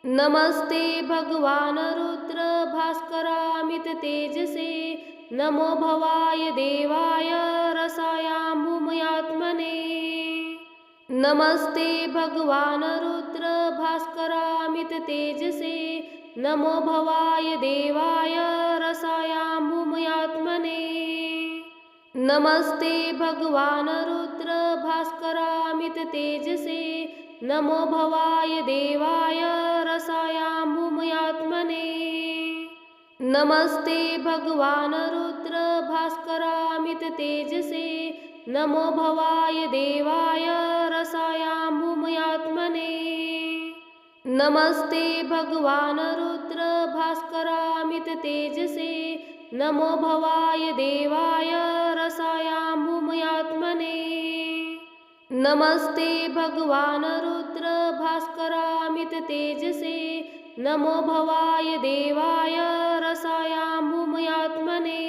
नमस्ते भगवान रुद्र भास्करामित तेजसे नमो भवाय देवाय रसायाम्भूमयात्मने। नमस्ते भगवान रुद्र भास्करामित तेजसे नमो भवाय देवाय रसायाम्भूमयात्मने। नमस्ते भगवान रुद्र भास्करामित तेजसे नमो भवाय देवाय रसायाम्भूमयात्मने। नमस्ते भगवान रुद्र भास्करामित तेजसे नमो भवाय देवाय रसायाम्भूमयात्मने। नमस्ते भगवान रुद्र भास्करामित तेजसे नमो भवाय देवाय रसायाम्भूमयात्मने। नमस्ते भगवान रुद्र भास्करामित तेजसे नमो भवाय देवाय रसायाम्भूमयात्मने।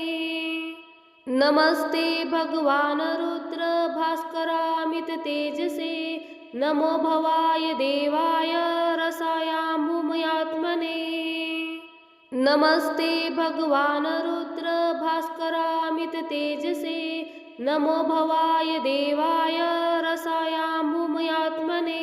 नमस्ते भगवान रुद्र भास्करामित तेजसे नमो भवाय देवाय रसायाम्भूमयात्मने। नमस्ते भगवान रुद्र भास्करामित तेजसे नमो भवाय देवाय रसायाम्भूमयात्मने।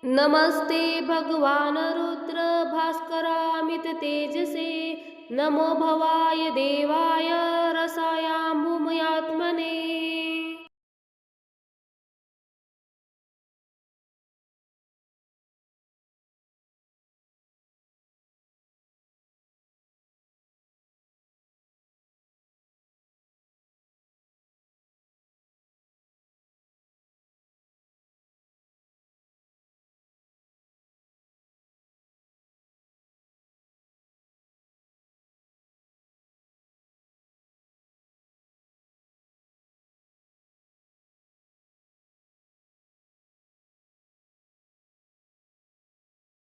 नमस्ते भगवान रुद्र भास्करामित तेजसे नमो भवाय देवाय रसायाम्भूमयात्मने।